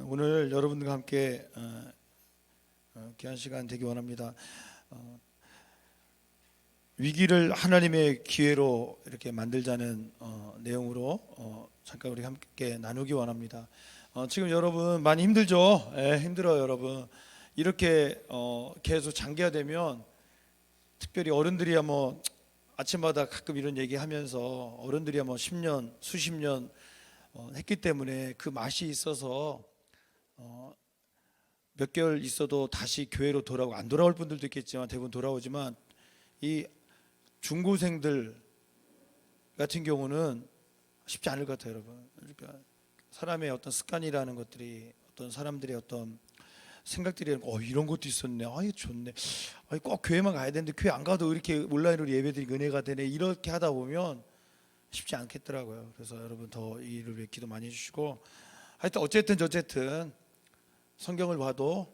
오늘 여러분들과 함께 귀한 시간 되기 원합니다. 위기를 하나님의 기회로 이렇게 만들자는 내용으로 잠깐 우리 함께 나누기 원합니다. 지금 여러분 많이 힘들죠? 힘들어요, 여러분. 이렇게 계속 장기화되면, 특별히 어른들이야 뭐 아침마다 가끔 이런 얘기하면서 어른들이야 뭐 10년, 수십 년 했기 때문에 그 맛이 있어서 몇 개월 있어도 다시 교회로 돌아오고, 안 돌아올 분들도 있겠지만 대부분 돌아오지만, 이 중고생들 같은 경우는 쉽지 않을 것 같아요, 여러분. 그러니까 사람의 어떤 습관이라는 것들이, 어떤 사람들의 어떤 생각들이 이런 것도 있었네, 이거 좋네, 꼭 교회만 가야 되는데 교회 안 가도 이렇게 온라인으로 예배드리기 은혜가 되네, 이렇게 하다 보면 쉽지 않겠더라고요. 그래서 여러분 더 이 일을 위해 기도 많이 해주시고, 하여튼 어쨌든 성경을 봐도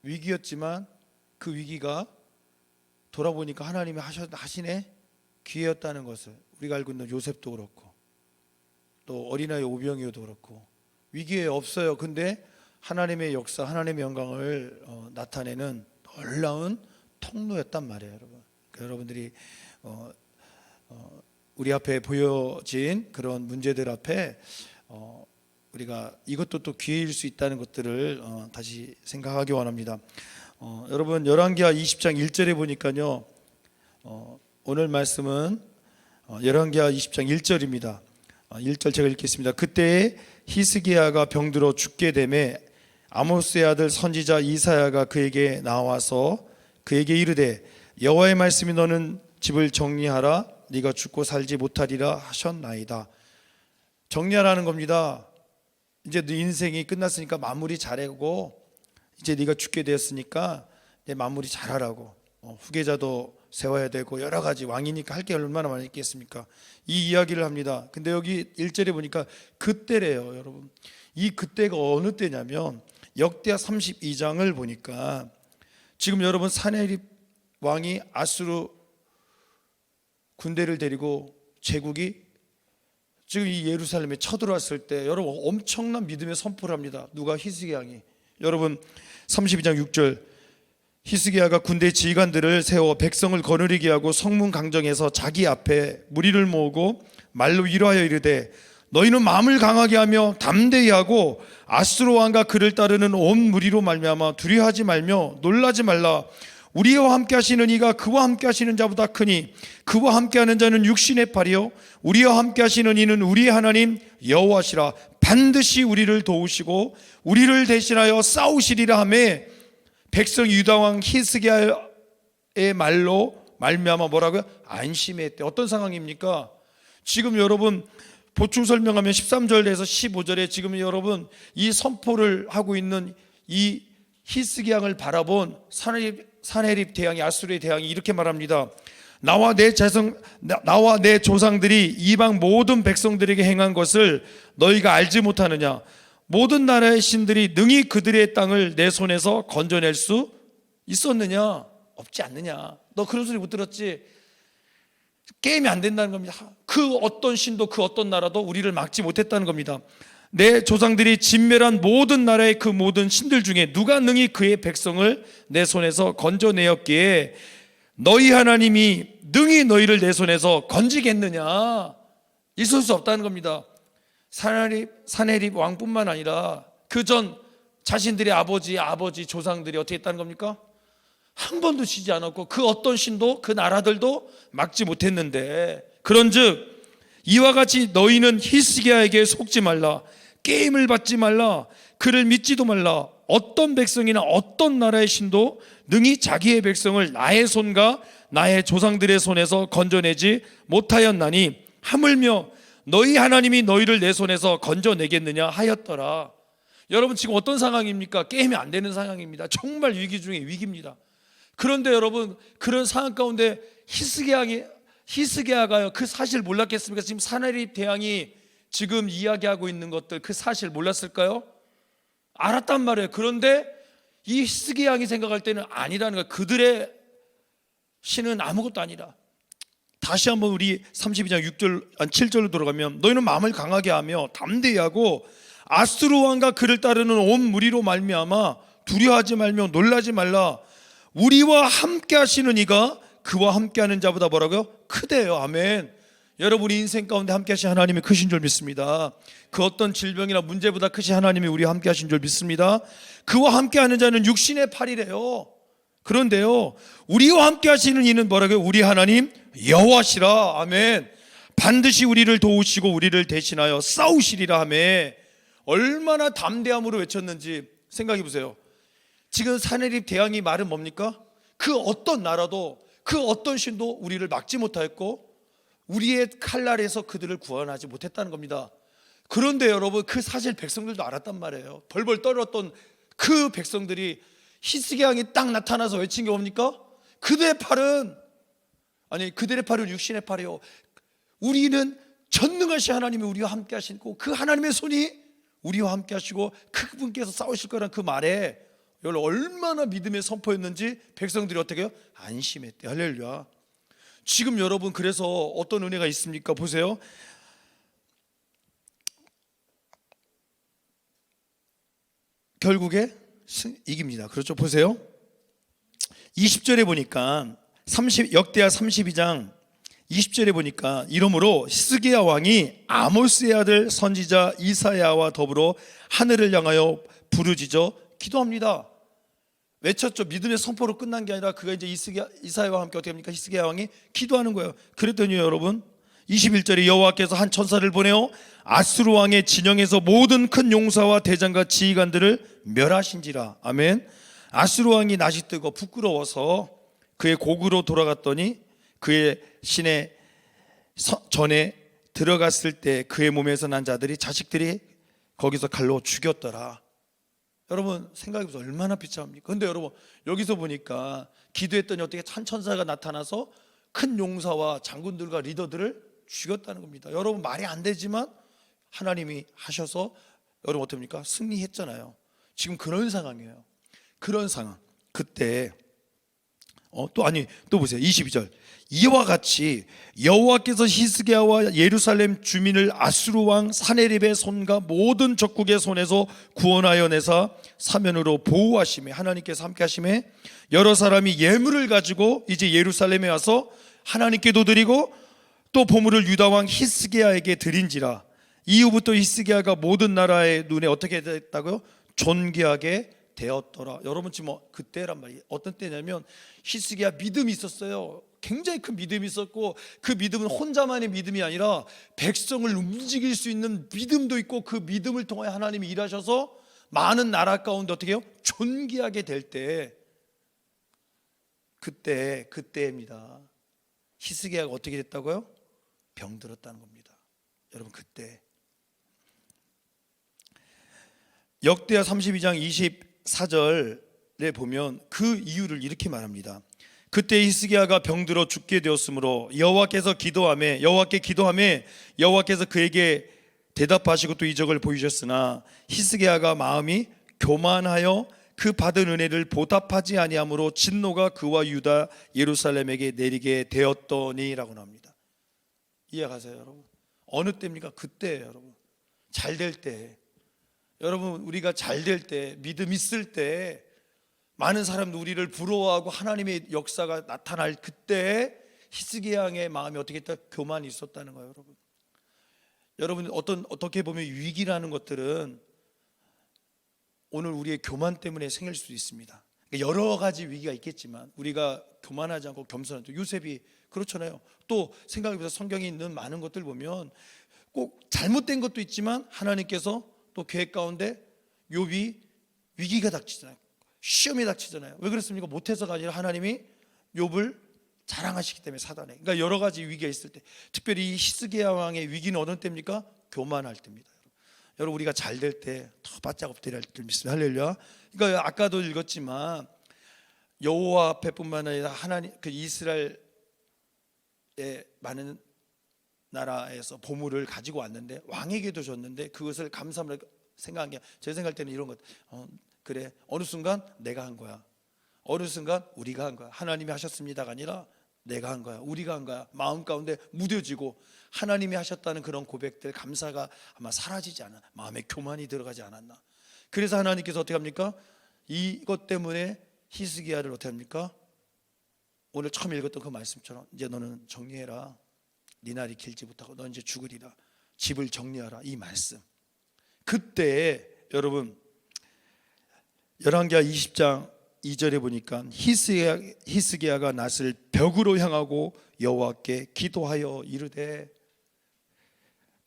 위기였지만 그 위기가 돌아보니까 하나님이 하시네 기회였다는 것을 우리가 알고 있는 요셉도 그렇고, 또 어린아이 오병이어도 그렇고, 위기에 없어요. 근데 하나님의 역사, 하나님의 영광을 나타내는 놀라운 통로였단 말이에요, 여러분. 그러니까 여러분들이 우리 앞에 보여진 그런 문제들 앞에 우리가 이것도 또 기회일 수 있다는 것들을 다시 생각하기 원합니다. 여러분 열왕기하 20장 1절에 보니까요, 오늘 말씀은 열왕기하 20장 1절입니다. 1절 제가 읽겠습니다. 그때에 히스기야가 병들어 죽게 되매 아모스의 아들 선지자 이사야가 그에게 나와서 그에게 이르되 여호와의 말씀이 너는 집을 정리하라, 네가 죽고 살지 못하리라 하셨나이다. 정리하라는 겁니다. 이제 네 인생이 끝났으니까 마무리 잘하고, 이제 네가 죽게 되었으니까 내 마무리 잘하라고. 후계자도 세워야 되고 여러 가지, 왕이니까 할 게 얼마나 많이 있겠습니까? 이 이야기를 합니다. 근데 여기 1절에 보니까 그때래요, 여러분. 이 그때가 어느 때냐면 역대하 32장을 보니까, 지금 여러분 사네립 왕이 아수르 군대를 데리고 제국이 지금 이 예루살렘에 쳐들어왔을 때, 여러분 엄청난 믿음의 선포를 합니다. 누가? 히스기야 왕이. 여러분 32장 6절, 히스기야가 군대 지휘관들을 세워 백성을 거느리게 하고 성문 강정에서 자기 앞에 무리를 모으고 말로 위로하여 이르되 너희는 마음을 강하게 하며 담대히 하고 아수르 왕과 그를 따르는 온 무리로 말미암아 두려워하지 말며 놀라지 말라. 우리와 함께 하시는 이가 그와 함께 하시는 자보다 크니 그와 함께 하는 자는 육신의 팔이요 우리와 함께 하시는 이는 우리의 하나님 여호와시라. 반드시 우리를 도우시고 우리를 대신하여 싸우시리라 하며, 백성 유다왕 히스기야의 말로 말미암아 뭐라고요? 안심했대. 어떤 상황입니까? 지금 여러분 보충 설명하면 13절에서 15절에 지금 여러분 이 선포를 하고 있는 이 히스기야를 바라본 사네립 대왕이, 아수르의 대왕이 이렇게 말합니다. 나와 내 조상들이 이방 모든 백성들에게 행한 것을 너희가 알지 못하느냐? 모든 나라의 신들이 능히 그들의 땅을 내 손에서 건져낼 수 있었느냐? 없지 않느냐? 너 그런 소리 못 들었지? 게임이 안 된다는 겁니다. 그 어떤 신도 그 어떤 나라도 우리를 막지 못했다는 겁니다. 내 조상들이 진멸한 모든 나라의 그 모든 신들 중에 누가 능히 그의 백성을 내 손에서 건져내었기에 너희 하나님이 능히 너희를 내 손에서 건지겠느냐? 있을 수 없다는 겁니다. 사네립 왕뿐만 아니라 그 전 자신들의 아버지 조상들이 어떻게 했다는 겁니까? 한 번도 지지 않았고 그 어떤 신도 그 나라들도 막지 못했는데, 그런즉 이와 같이 너희는 히스기야에게 속지 말라, 게임을 받지 말라, 그를 믿지도 말라. 어떤 백성이나 어떤 나라의 신도 능히 자기의 백성을 나의 손과 나의 조상들의 손에서 건져내지 못하였나니 하물며 너희 하나님이 너희를 내 손에서 건져내겠느냐 하였더라. 여러분 지금 어떤 상황입니까? 게임이 안 되는 상황입니다. 정말 위기 중에 위기입니다. 그런데 여러분 그런 상황 가운데 히스기야가요 그 사실 몰랐겠습니까? 지금 사네립 대왕이 지금 이야기하고 있는 것들 그 사실 몰랐을까요? 알았단 말이에요. 그런데 이 히스기야 왕이 생각할 때는 아니라는 거예요. 그들의 신은 아무것도 아니라. 다시 한번 우리 32장 7절로 돌아가면 너희는 마음을 강하게 하며 담대히 하고 아수르 왕과 그를 따르는 온 무리로 말미암아 두려워하지 말며 놀라지 말라. 우리와 함께 하시는 이가 그와 함께하는 자보다 뭐라고요? 크대요. 아멘. 여러분이 인생 가운데 함께 하신 하나님이 크신 줄 믿습니다. 그 어떤 질병이나 문제보다 크신 하나님이 우리와 함께 하신 줄 믿습니다. 그와 함께 하는 자는 육신의 팔이래요. 그런데요, 우리와 함께 하시는 이는 뭐라고요? 우리 하나님 여호와시라. 아멘. 반드시 우리를 도우시고 우리를 대신하여 싸우시리라 하며, 얼마나 담대함으로 외쳤는지 생각해 보세요. 지금 사내립 대왕이 말은 뭡니까? 그 어떤 나라도, 그 어떤 신도 우리를 막지 못하였고 우리의 칼날에서 그들을 구원하지 못했다는 겁니다. 그런데 여러분, 그 사실 백성들도 알았단 말이에요. 벌벌 떨었던 그 백성들이 히스기야 왕이 딱 나타나서 외친 게 뭡니까? 그들의 팔은 육신의 팔이요, 우리는 전능하신 하나님이 우리와 함께 하시고 그 하나님의 손이 우리와 함께 하시고 그분께서 싸우실 거란 그 말에 여러분 얼마나 믿음의 선포였는지 백성들이 어떻게 해요? 안심했대. 할렐루야. 지금 여러분, 그래서 어떤 은혜가 있습니까? 보세요. 결국에 이깁니다. 그렇죠? 보세요. 20절에 보니까 역대하 32장 20절에 보니까 이러므로 히스기야 왕이 아모스의 아들 선지자 이사야와 더불어 하늘을 향하여 부르짖어 기도합니다. 외쳤죠. 믿음의 선포로 끝난 게 아니라 그가 이제 이사야와 함께 어떻게 합니까? 히스기야 왕이 기도하는 거예요. 그랬더니 여러분 21절에 여호와께서 한 천사를 보내어 아수르 왕의 진영에서 모든 큰 용사와 대장과 지휘관들을 멸하신지라. 아멘. 아수르 왕이 낯이 뜨고 부끄러워서 그의 고국으로 돌아갔더니 그의 신의 전에 들어갔을 때 그의 몸에서 난 자들이 자식들이 거기서 칼로 죽였더라. 여러분 생각해보세요. 얼마나 비참합니까? 그런데 여러분 여기서 보니까 기도했더니 어떻게 한 천사가 나타나서 큰 용사와 장군들과 리더들을 죽였다는 겁니다. 여러분 말이 안 되지만 하나님이 하셔서 여러분 어떻습니까? 승리했잖아요. 지금 그런 상황이에요. 그런 상황. 그때 또 보세요. 22절. 이와 같이 여호와께서 히스기야와 예루살렘 주민을 아수르 왕 사네립의 손과 모든 적국의 손에서 구원하여 내사 사면으로 보호하시매, 하나님께서 함께 하시매 여러 사람이 예물을 가지고 이제 예루살렘에 와서 하나님께도 드리고 또 보물을 유다 왕 히스기야에게 드린지라. 이후부터 히스기야가 모든 나라의 눈에 어떻게 됐다고요? 존귀하게 되었더라. 여러분 지금 그때란 말이에요. 어떤 때냐면 히스기야 믿음이 있었어요. 굉장히 큰 믿음이 있었고 그 믿음은 혼자만의 믿음이 아니라 백성을 움직일 수 있는 믿음도 있고 그 믿음을 통해 하나님이 일하셔서 많은 나라 가운데 어떻게 해요? 존귀하게 될 때, 그때입니다. 히스기야가 어떻게 됐다고요? 병들었다는 겁니다. 여러분 그때 역대하 32장 24절에 보면 그 이유를 이렇게 말합니다. 그때 히스기야가 병들어 죽게 되었으므로 여호와께 기도하매 여호와께서 그에게 대답하시고 또 이적을 보이셨으나 히스기야가 마음이 교만하여 그 받은 은혜를 보답하지 아니하므로 진노가 그와 유다 예루살렘에게 내리게 되었더니라고 나옵니다. 이해가세요 여러분? 어느 때입니까? 그때예요 여러분. 잘 될 때. 여러분 우리가 잘 될 때, 믿음 있을 때 많은 사람들 우리를 부러워하고 하나님의 역사가 나타날 그때 히스기야 왕의 마음이 어떻게 했다? 교만이 있었다는 거예요 여러분. 여러분 어떻게 보면 위기라는 것들은 오늘 우리의 교만 때문에 생길 수도 있습니다. 여러 가지 위기가 있겠지만 우리가 교만하지 않고 겸손한, 요셉이 그렇잖아요. 또 생각해보세요. 성경에 있는 많은 것들 보면 꼭 잘못된 것도 있지만 하나님께서 또 계획 가운데 욥이 위기가 닥치잖아요. 시험이 닥치잖아요. 왜 그렇습니까? 못해서가 아니라 하나님이 욥을 자랑하시기 때문에 사단에. 그러니까 여러 가지 위기가 있을 때, 특별히 이 히스기야 왕의 위기는 어느 때입니까? 교만할 때입니다. 여러분 우리가 잘 될 때 더 바짝 엎드려야 할 줄 믿습니다. 할렐루야. 그러니까 아까도 읽었지만 여호와 앞에뿐만 아니라 하나님 그 이스라엘의 많은 나라에서 보물을 가지고 왔는데 왕에게도 줬는데 그것을 감사함으로 생각한 게, 제 생각할 때는 이런 것. 그래 어느 순간 내가 한 거야, 어느 순간 우리가 한 거야, 하나님이 하셨습니다가 아니라 내가 한 거야, 우리가 한 거야. 마음 가운데 무뎌지고 하나님이 하셨다는 그런 고백들, 감사가 아마 사라지지 않아, 마음에 교만이 들어가지 않았나. 그래서 하나님께서 어떻게 합니까? 이것 때문에 히스기야를 어떻게 합니까? 오늘 처음 읽었던 그 말씀처럼 이제 너는 정리해라. 네 날이 길지 못하고 너 이제 죽으리라. 집을 정리하라. 이 말씀. 그때 여러분 열왕기하 20장 2절에 보니까 히스기야가 낫을 벽으로 향하고 여호와께 기도하여 이르되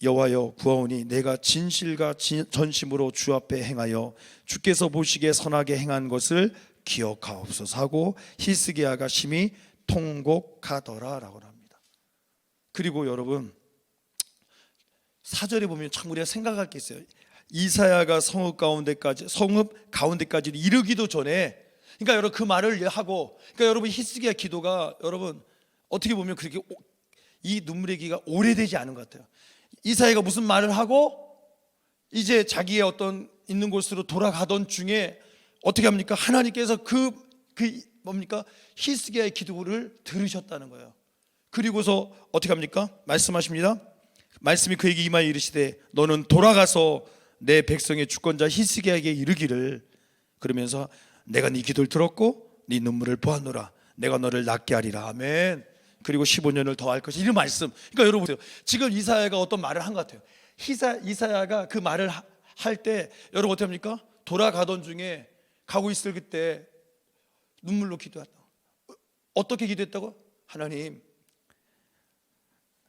여호와여 구하오니 내가 진실과 전심으로 주 앞에 행하여 주께서 보시기에 선하게 행한 것을 기억하옵소서 하고 히스기야가 심히 통곡하더라라고 합니다. 그리고 여러분 4절에 보면 참 우리가 생각할 게 있어요. 이사야가 성읍 가운데까지 이르기도 전에, 그러니까 여러분 그 말을 하고, 그러니까 여러분 히스기야 기도가 여러분 어떻게 보면 그렇게 이 눈물의 기가 오래되지 않은 것 같아요. 이사야가 무슨 말을 하고 이제 자기의 어떤 있는 곳으로 돌아가던 중에 어떻게 합니까? 하나님께서 뭡니까? 히스기야의 기도를 들으셨다는 거예요. 그리고서 어떻게 합니까? 말씀하십니다. 말씀이 그에게 임하여 이르시되 너는 돌아가서 내 백성의 주권자 히스기야에게 이르기를, 그러면서 내가 네 기도를 들었고 네 눈물을 보았노라. 내가 너를 낫게 하리라. 아멘. 그리고 15년을 더 할 것이, 이런 말씀. 그러니까 여러분 보세요. 지금 이사야가 어떤 말을 한 것 같아요. 이사야가 그 말을 할 때 여러분 어떻게 합니까? 돌아가던 중에 가고 있을 그때 눈물로 기도했다. 어떻게 기도했다고? 하나님,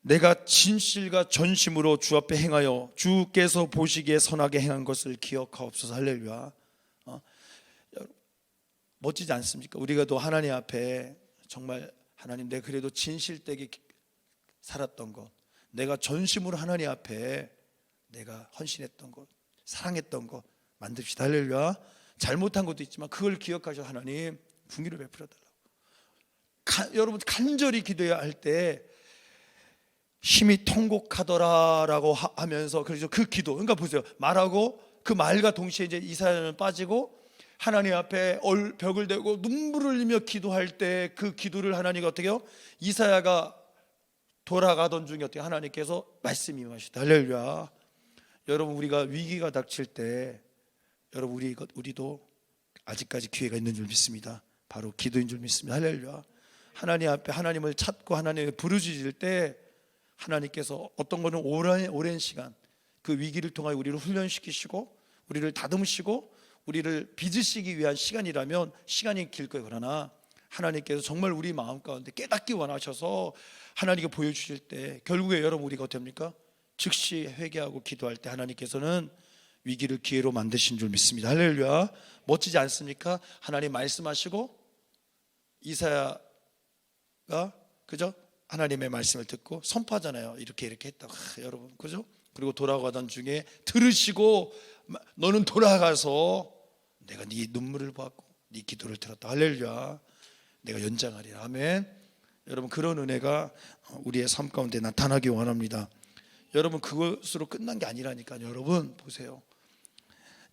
내가 진실과 전심으로 주 앞에 행하여 주께서 보시기에 선하게 행한 것을 기억하옵소서. 할렐루야. 멋지지 않습니까? 우리가 또 하나님 앞에 정말 하나님, 내가 그래도 진실되게 살았던 것, 내가 전심으로 하나님 앞에 내가 헌신했던 것, 사랑했던 것 만듭시다. 할렐루야. 잘못한 것도 있지만 그걸 기억하셔 하나님 긍휼을 베풀어 달라고. 여러분 간절히 기도해야 할 때 심히 통곡하더라라고 하면서, 그래서 그 기도, 그러니까 보세요. 말하고 그 말과 동시에 이제 이사야는 빠지고 하나님 앞에 벽을 대고 눈물을 흘리며 기도할 때 그 기도를 하나님이 어떻게 해요? 이사야가 돌아가던 중에 어떻게 하나님께서 말씀이 임하시다. 할렐루야. 여러분 우리가 위기가 닥칠 때 여러분 우리도 아직까지 기회가 있는 줄 믿습니다. 바로 기도인 줄 믿습니다. 할렐루야. 하나님 앞에 하나님을 찾고 하나님을 부르짖을 때 하나님께서 어떤 거는 오랜 시간 그 위기를 통하여 우리를 훈련시키시고 우리를 다듬으시고 우리를 빚으시기 위한 시간이라면 시간이 길 거예요. 그러나 하나님께서 정말 우리 마음 가운데 깨닫기 원하셔서 하나님께 보여주실 때 결국에 여러분 우리가 어떻게 합니까? 즉시 회개하고 기도할 때 하나님께서는 위기를 기회로 만드신 줄 믿습니다. 할렐루야. 멋지지 않습니까? 하나님 말씀하시고 이사야가 그죠? 하나님의 말씀을 듣고 선포하잖아요. 이렇게 했다고. 여러분 그죠? 그리고 돌아가던 중에 들으시고 너는 돌아가서 내가 네 눈물을 보았고 네 기도를 들었다. 할렐루야. 내가 연장하리라. 아멘. 여러분 그런 은혜가 우리의 삶 가운데 나타나기 원합니다. 여러분 그것으로 끝난 게 아니라니까요. 여러분 보세요.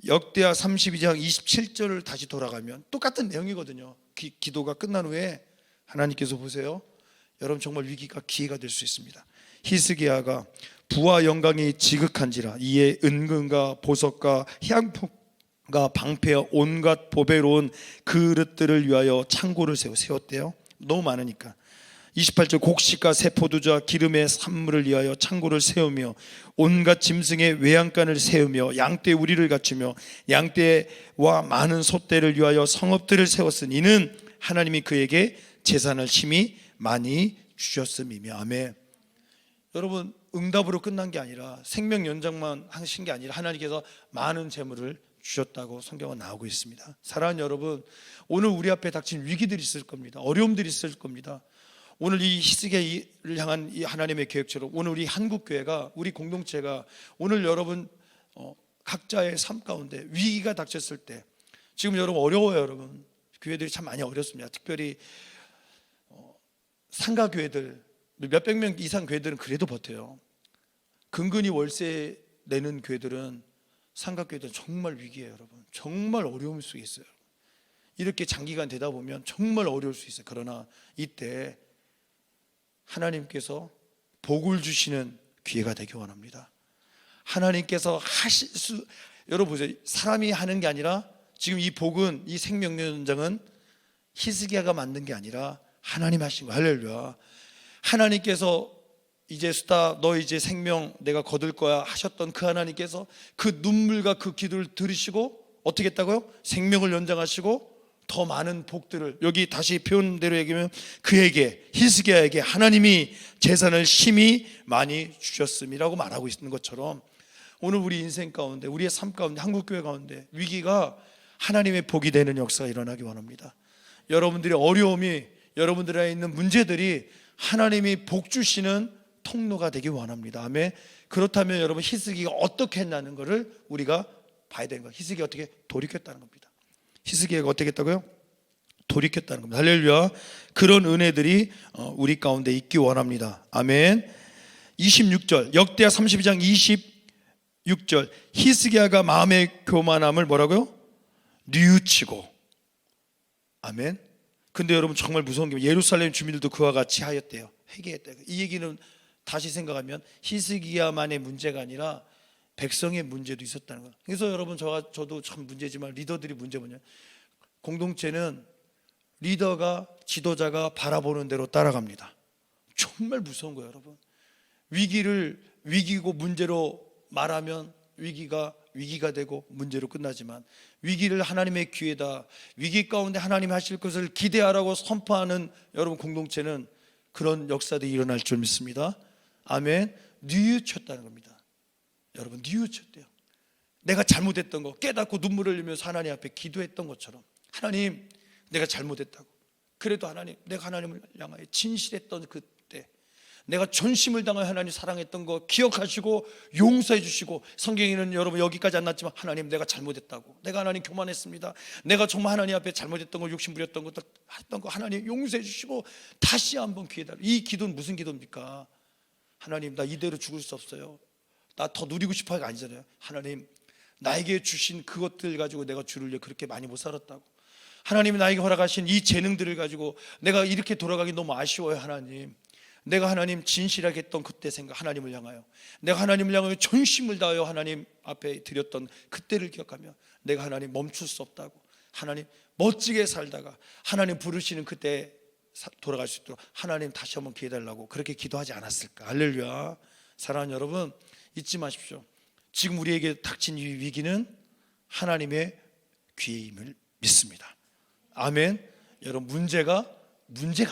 역대하 32장 27절을 다시 돌아가면 똑같은 내용이거든요. 기도가 끝난 후에 하나님께서 보세요. 여러분 정말 위기가 기회가 될 수 있습니다. 히스기야가 부와 영광이 지극한지라 이에 은근과 보석과 향품과 방패와 온갖 보배로운 그릇들을 위하여 창고를 세웠대요. 너무 많으니까. 28절 곡식과 세포두주와 기름의 산물을 위하여 창고를 세우며 온갖 짐승의 외양간을 세우며 양떼 우리를 갖추며 양떼와 많은 소떼를 위하여 성읍들을 세웠으니 이는 하나님이 그에게 재산을 심히 많이 주셨음이며. 아멘. 여러분 응답으로 끝난 게 아니라 생명 연장만 하신 게 아니라 하나님께서 많은 재물을 주셨다고 성경은 나오고 있습니다. 사랑하는 여러분, 오늘 우리 앞에 닥친 위기들이 있을 겁니다. 어려움들이 있을 겁니다. 오늘 이 히스기야를 향한 이 하나님의 계획처럼 오늘 우리 한국교회가, 우리 공동체가 오늘 여러분 각자의 삶 가운데 위기가 닥쳤을 때, 지금 여러분 어려워요. 여러분 교회들이 참 많이 어렵습니다. 특별히 상가교회들 몇백 명 이상 교회들은 그래도 버텨요. 근근히 월세 내는 교회들은, 상가교회들은 정말 위기예요. 여러분 정말 어려울 수 있어요. 이렇게 장기간 되다 보면 정말 어려울 수 있어요. 그러나 이때 하나님께서 복을 주시는 기회가 되기 원합니다. 하나님께서 하실 수, 여러분 보세요. 사람이 하는 게 아니라 지금 이 복은, 이 생명연장은 히스기야가 만든 게 아니라 하나님 하신 거예요. 할렐루야. 하나님께서 이제 수다 너 이제 생명 내가 거둘 거야 하셨던 그 하나님께서 그 눈물과 그 기도를 들으시고 어떻게 했다고요? 생명을 연장하시고 더 많은 복들을, 여기 다시 표현대로 얘기하면 그에게, 히스기야에게 하나님이 재산을 심히 많이 주셨음이라고 말하고 있는 것처럼 오늘 우리 인생 가운데, 우리의 삶 가운데, 한국교회 가운데 위기가 하나님의 복이 되는 역사가 일어나기 원합니다. 여러분들의 어려움이, 여러분들에 있는 문제들이 하나님이 복 주시는 통로가 되기 원합니다. 아멘. 그렇다면 여러분 히스기야가 어떻게 했냐는 것을 우리가 봐야 되는 거예요. 히스기야가 어떻게 돌이켰다는 겁니다. 히스기야가 어떻게 했다고요? 돌이켰다는 겁니다. 할렐루야. 그런 은혜들이 우리 가운데 있기 원합니다. 아멘. 26절 역대하 32장 26절 히스기야가 마음의 교만함을 뭐라고요? 뉘우치고. 아멘. 근데 여러분 정말 무서운 게 예루살렘 주민들도 그와 같이 하였대요. 회개했대요. 이 얘기는 다시 생각하면 히스기야만의 문제가 아니라 백성의 문제도 있었다는 거예요. 그래서 여러분 저도 참 문제지만 리더들이 문제 뭐냐, 공동체는 리더가, 지도자가 바라보는 대로 따라갑니다. 정말 무서운 거예요. 여러분 위기를 위기고 문제로 말하면 위기가 되고 문제로 끝나지만 위기를 하나님의 기회다, 위기 가운데 하나님이 하실 것을 기대하라고 선포하는 여러분 공동체는 그런 역사들이 일어날 줄 믿습니다. 아멘. 뉘우쳤다는 겁니다. 여러분 뉘우쳤대요. 내가 잘못했던 거 깨닫고 눈물을 흘리면서 하나님 앞에 기도했던 것처럼, 하나님 내가 잘못했다고, 그래도 하나님 내가 하나님을 향하여 진실했던 그때, 내가 전심을 당하여 하나님 사랑했던 거 기억하시고 용서해 주시고, 성경에는 여러분 여기까지 안 났지만 하나님 내가 잘못했다고, 내가 하나님 교만했습니다, 내가 정말 하나님 앞에 잘못했던 거, 욕심 부렸던 것도 했던 거 하나님 용서해 주시고 다시 한번 기회 달라. 이 기도는 무슨 기도입니까? 하나님 나 이대로 죽을 수 없어요, 나 더 누리고 싶어가 아니잖아요. 하나님 나에게 주신 그것들 가지고 내가 주를 위해 그렇게 많이 못 살았다고, 하나님이 나에게 허락하신 이 재능들을 가지고 내가 이렇게 돌아가기 너무 아쉬워요. 하나님 내가 하나님 진실하게 했던 그때 생각, 하나님을 향하여 내가 하나님을 향하여 전심을 다하여 하나님 앞에 드렸던 그때를 기억하며 내가 하나님 멈출 수 없다고, 하나님 멋지게 살다가 하나님 부르시는 그때 돌아갈 수 있도록 하나님 다시 한번 기회 달라고 그렇게 기도하지 않았을까? 할렐루야. 사랑하는 여러분 잊지 마십시오. 지금 우리에게 닥친 이 위기는 하나님의 기회임을 믿습니다. 아멘. 여러분 문제가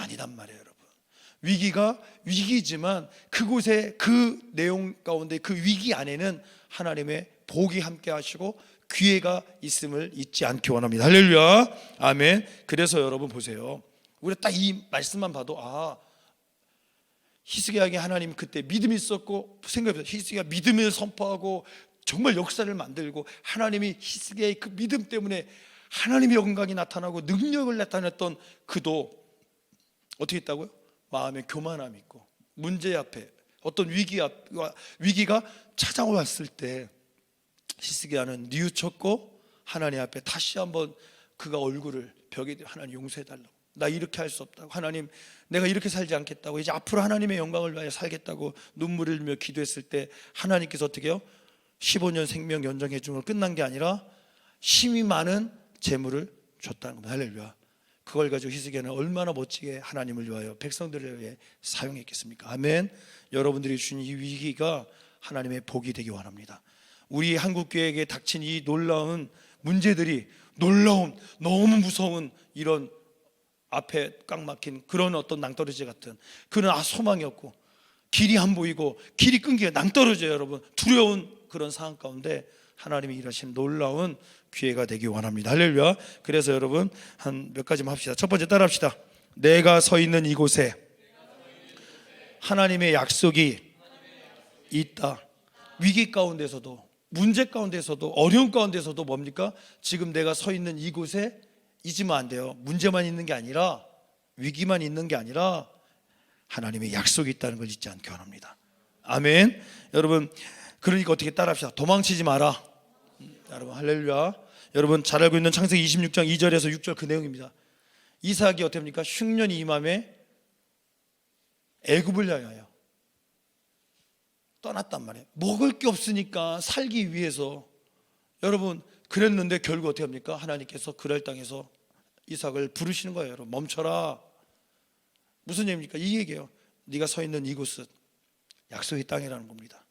아니단 말이에요. 여러분 위기가 위기지만 그곳에 그 내용 가운데 그 위기 안에는 하나님의 복이 함께 하시고 기회가 있음을 잊지 않기 원합니다. 할렐루야. 아멘. 그래서 여러분 보세요, 우리가 딱 이 말씀만 봐도 히스기야에게 하나님 그때 믿음이 있었고, 생각해보세요. 히스기야 믿음을 선포하고 정말 역사를 만들고, 하나님이 히스기야의 그 믿음 때문에 하나님의 영광이 나타나고 능력을 나타냈던 그도 어떻게 했다고요? 마음에 교만함이 있고 문제 앞에 어떤 위기가 찾아왔을 때 히스기야는 뉘우쳤고 하나님 앞에 다시 한번 그가 얼굴을 벽에 하나님 용서해달라고, 나 이렇게 할 수 없다고, 하나님 내가 이렇게 살지 않겠다고, 이제 앞으로 하나님의 영광을 위하여 살겠다고 눈물을 흘리며 기도했을 때 하나님께서 어떻게 해요? 15년 생명 연장해 준 걸 끝난 게 아니라 힘이 많은 재물을 줬다는 겁니다. 할렐루야. 그걸 가지고 히스기야는 얼마나 멋지게 하나님을 위하여 백성들을 위해 사용했겠습니까? 아멘. 여러분들이 주신 이 위기가 하나님의 복이 되기 원합니다. 우리 한국교회에게 닥친 이 놀라운 문제들이, 놀라운 너무 무서운 이런 앞에 꽉 막힌 그런 어떤 낭떠러지 같은 그런 소망이 없고 길이 안 보이고 길이 끊기가 낭떠러져요. 여러분 두려운 그런 상황 가운데 하나님이 일하신 놀라운 기회가 되기 원합니다. 할렐루야. 그래서 여러분 한 몇 가지만 합시다. 첫 번째 따라합시다. 내가 서 있는 이곳에 하나님의 약속이 있다. 위기 가운데서도, 문제 가운데서도, 어려움 가운데서도 뭡니까? 지금 내가 서 있는 이곳에 잊으면 안 돼요. 문제만 있는 게 아니라, 위기만 있는 게 아니라 하나님의 약속이 있다는 걸 잊지 않기 원합니다. 아멘. 여러분 그러니까 어떻게 따라합시다. 도망치지 마라. 여러분 할렐루야. 여러분 잘 알고 있는 창세기 26장 2절에서 6절 그 내용입니다. 이삭이 어떻게 합니까? 흉년이 임함에 애굽을 향하여 떠났단 말이에요. 먹을 게 없으니까 살기 위해서. 여러분, 그랬는데 결국 어떻게 합니까? 하나님께서 그랄 땅에서 이삭을 부르시는 거예요. 여러분, 멈춰라. 무슨 얘기입니까? 이 얘기예요. 네가 서 있는 이곳은 약속의 땅이라는 겁니다.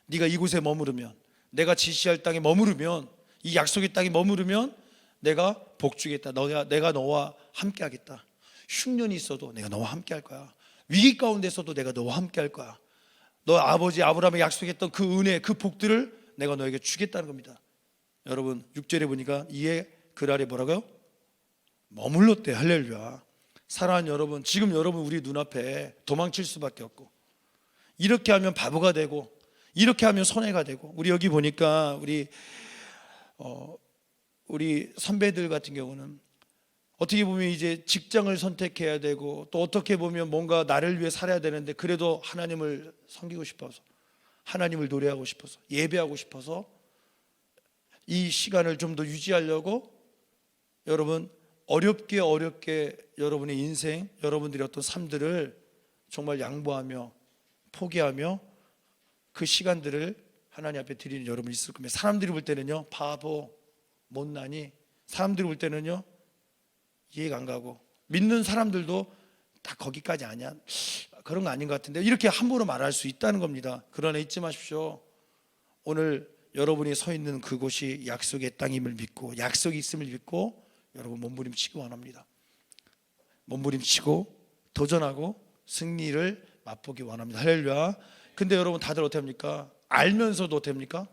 네가 이곳에 머무르면, 내가 지시할 땅에 머무르면, 이 약속의 땅에 머무르면 내가 복주겠다. 내가 너와 함께 하겠다. 흉년이 있어도 내가 너와 함께 할 거야. 위기 가운데서도 내가 너와 함께 할 거야. 너 아버지 아브라함이 약속했던 그 은혜, 그 복들을 내가 너에게 주겠다는 겁니다. 여러분, 6절에 보니까 이에 그날에 뭐라고요? 머물렀대. 할렐루야. 사랑하는 여러분, 지금 여러분 우리 눈앞에 도망칠 수밖에 없고, 이렇게 하면 바보가 되고, 이렇게 하면 손해가 되고. 우리 여기 보니까 우리 선배들 같은 경우는 어떻게 보면 이제 직장을 선택해야 되고, 또 어떻게 보면 뭔가 나를 위해 살아야 되는데, 그래도 하나님을 섬기고 싶어서, 하나님을 노래하고 싶어서, 예배하고 싶어서 이 시간을 좀 더 유지하려고 여러분 어렵게 여러분의 인생, 여러분들의 어떤 삶들을 정말 양보하며 포기하며 그 시간들을 하나님 앞에 드리는 여러분이 있을 겁니다. 사람들이 볼 때는요, 바보, 못나니, 사람들이 볼 때는요 이해가 안 가고, 믿는 사람들도 다 거기까지 아니야, 그런 거 아닌 것 같은데, 이렇게 함부로 말할 수 있다는 겁니다. 그러나 잊지 마십시오. 오늘 여러분이 서 있는 그곳이 약속의 땅임을 믿고, 약속이 있음을 믿고 여러분 몸부림치기 원합니다. 몸부림치고 도전하고 승리를 맛보기 원합니다. 할렐루야. 근데 여러분 다들 어떻게 합니까? 알면서도 어떻게 합니까?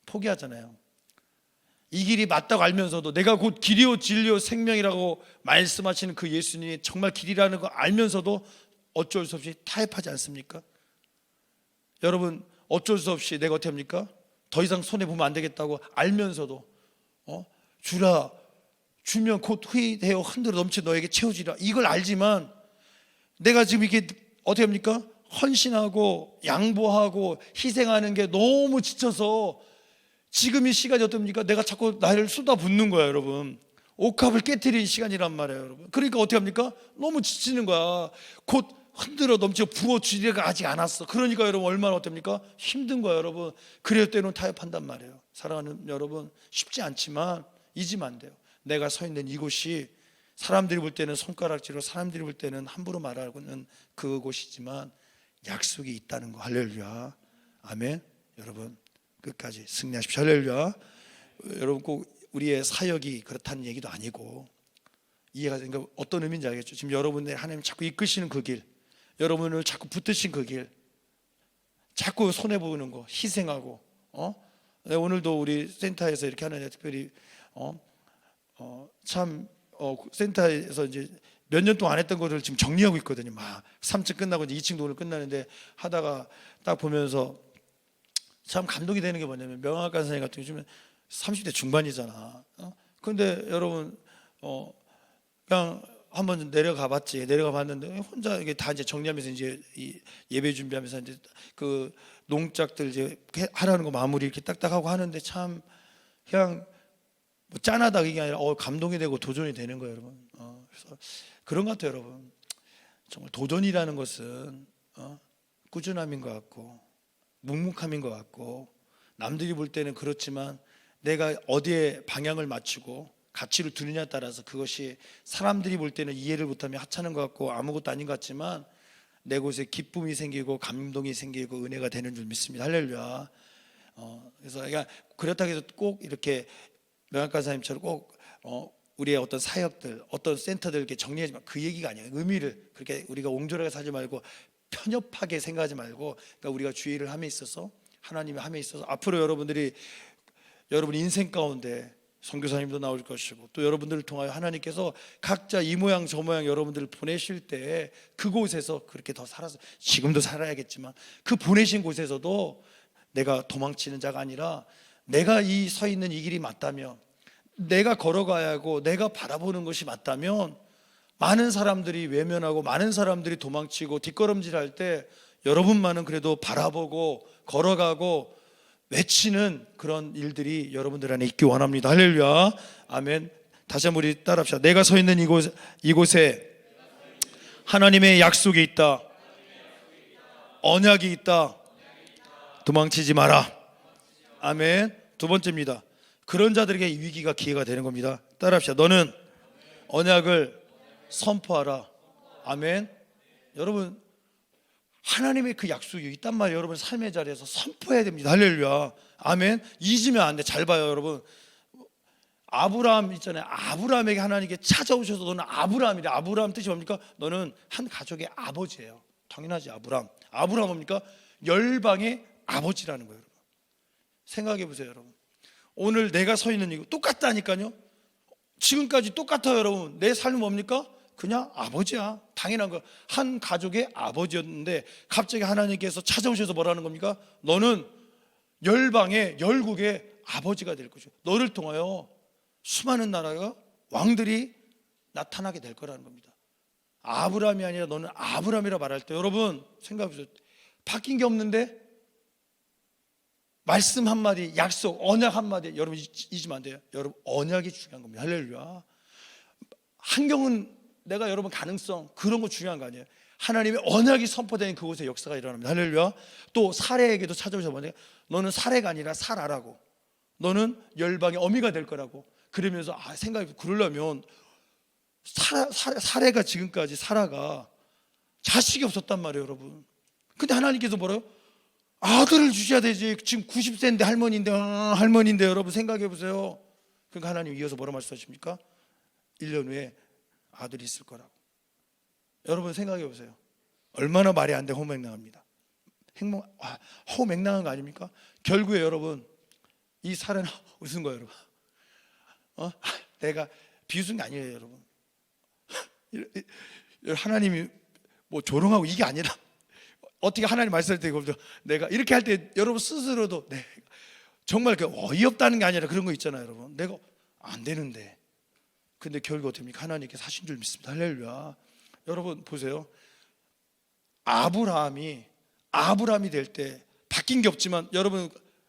포기하잖아요. 이 길이 맞다고 알면서도, 내가 곧 길이요 진리요 생명이라고 말씀하시는 그 예수님이 정말 길이라는 거 알면서도 어쩔 수 없이 타협하지 않습니까? 여러분, 어쩔 수 없이 내가 어떻게 합니까? 더 이상 손해보면 안 되겠다고 알면서도 주라, 주면 곧 후회되어 흔들어 넘쳐 너에게 채워지라, 이걸 알지만 내가 지금 이게 어떻게 합니까? 헌신하고 양보하고 희생하는 게 너무 지쳐서 지금 이 시간이 어떻습니까? 내가 자꾸 나를 쏟아붓는 거야. 여러분, 옥합을 깨트릴 시간이란 말이에요. 여러분, 그러니까 어떻게 합니까? 너무 지치는 거야. 곧 흔들어 넘쳐 부어주리가 아직 않았어. 그러니까 여러분 얼마나 어떻습니까? 힘든 거야. 여러분, 그럴 때는 타협한단 말이에요. 사랑하는 여러분, 쉽지 않지만 잊으면 안 돼요. 내가 서 있는 이곳이 사람들이 볼 때는 손가락질로, 사람들이 볼 때는 함부로 말하고는 그곳이지만 약속이 있다는 거. 할렐루야. 아멘. 여러분 끝까지 승리하십시오. 할렐루야. 여러분 꼭 우리의 사역이 그렇다는 얘기도 아니고, 이해가 되니까 어떤 의미인지 알겠죠? 지금 여러분들 하나님 자꾸 이끄시는 그 길, 여러분을 자꾸 붙드신 그 길, 자꾸 손해보는 거, 희생하고, 오늘도 우리 센터에서 이렇게 하는데 특별히 센터에서 이제 몇 년 동안 안 했던 것을 지금 정리하고 있거든요. 막 3층 끝나고 이제 2층도 오늘 끝나는데 하다가 딱 보면서 참 감동이 되는 게 뭐냐면, 명학관 선생님 같은 경우는 30대 중반이잖아. 그런데 여러분 그냥 한번 내려가 봤지. 내려가 봤는데 혼자 이게 다 이제 정리하면서 이제 이 예배 준비하면서 이제 그 농작들 이제 하라는 거 마무리 이렇게 딱딱하고 하는데, 참 그냥 뭐 짠하다 이게 아니라 감동이 되고 도전이 되는 거예요, 여러분. 그래서 그런 것 같아요, 여러분. 정말 도전이라는 것은 꾸준함인 것 같고 묵묵함인 것 같고, 남들이 볼 때는 그렇지만 내가 어디에 방향을 맞추고 가치를 두느냐에 따라서 그것이 사람들이 볼 때는 이해를 못하면 하찮은 것 같고 아무것도 아닌 것 같지만 내 곳에 기쁨이 생기고 감동이 생기고 은혜가 되는 줄 믿습니다. 할렐루야. 그래서 그렇다고 해서 꼭 이렇게 명학관 사님처럼 꼭 우리의 어떤 사역들, 어떤 센터들 이렇게 정리하지만 그 얘기가 아니에요. 의미를 그렇게 우리가 옹졸하게 살지 말고 편협하게 생각하지 말고, 그러니까 우리가 주의를 함에 있어서, 하나님의 함에 있어서 앞으로 여러분들이 여러분 인생 가운데 선교사님도 나올 것이고, 또 여러분들을 통하여 하나님께서 각자 이 모양 저 모양 여러분들을 보내실 때 그곳에서 그렇게 더 살아서, 지금도 살아야겠지만 그 보내신 곳에서도 내가 도망치는 자가 아니라 내가 이 서 있는 이 길이 맞다면, 내가 걸어가야 하고 내가 바라보는 것이 맞다면, 많은 사람들이 외면하고 많은 사람들이 도망치고 뒷걸음질할 때 여러분만은 그래도 바라보고 걸어가고 외치는 그런 일들이 여러분들 안에 있기 원합니다. 할렐루야. 아멘. 다시 한번 우리 따라합시다. 내가 서 있는 이곳에 하나님의 약속이 있다. 언약이 있다. 도망치지 마라. 아멘. 두 번째입니다. 그런 자들에게 이 위기가 기회가 되는 겁니다. 따라합시다. 너는 언약을 선포하라. 아멘. 여러분, 하나님의 그 약속이 있단 말이에요. 여러분 삶의 자리에서 선포해야 됩니다. 할렐루야. 아멘. 잊으면 안 돼. 잘 봐요, 여러분. 아브라함 있잖아요. 아브라함에게 하나님께 찾아오셔서 너는 아브라함이래. 아브라함 뜻이 뭡니까? 너는 한 가족의 아버지예요. 당연하지. 아브라함 뭡니까? 열방의 아버지라는 거예요. 여러분 생각해 보세요. 여러분 오늘 내가 서 있는 이거 똑같다니까요. 지금까지 똑같아요. 여러분 내 삶은 뭡니까? 그냥 아버지야. 당연한 거. 한 가족의 아버지였는데 갑자기 하나님께서 찾아오셔서 뭐라는 겁니까? 너는 열방의 열국의 아버지가 될 것이고 너를 통하여 수많은 나라가 왕들이 나타나게 될 거라는 겁니다. 아브라함이 아니라 너는 아브라함이라 말할 때 여러분 생각해 보세요. 바뀐 게 없는데 말씀 한마디, 약속, 언약 한마디 여러분 잊으면 안 돼요. 여러분 언약이 중요한 겁니다. 할렐루야. 환경은 내가 여러분 가능성 그런 거 중요한 거 아니에요. 하나님의 언약이 선포된 그곳에 역사가 일어납니다. 할렐루야. 또 사례에게도 찾아오셔서 뭐냐? 너는 사례가 아니라 사라라고. 너는 열방의 어미가 될 거라고. 그러면서 생각해 그러려면 사례가 지금까지 사라가 자식이 없었단 말이에요, 여러분. 근데 하나님께서 뭐래요? 아들을 주셔야 되지. 지금 90세인데 할머니인데 여러분 생각해 보세요. 그러니까 하나님 이어서 뭐라 말씀하십니까? 1년 후에 아들이 있을 거라고. 여러분 생각해 보세요. 얼마나 말이 안 돼 허무맹랑합니다. 허무맹랑한 거 아닙니까? 결국에 여러분 이 사례는 웃은 거예요, 여러분. 내가 비웃은 게 아니에요, 여러분. 하나님이 뭐 조롱하고 이게 아니라 어떻게 하나님 말씀할 때 내가 이렇게 할 때 여러분 스스로도 정말 어이없다는 게 아니라 그런 거 있잖아요, 여러분. 내가 안 되는데 근데 결국 어떻게 합니까? 하나님께서 하신 줄 믿습니다. 할렐루야. 여러분 보세요. 아브라함이 될 때 바뀐 게 없지만 여러분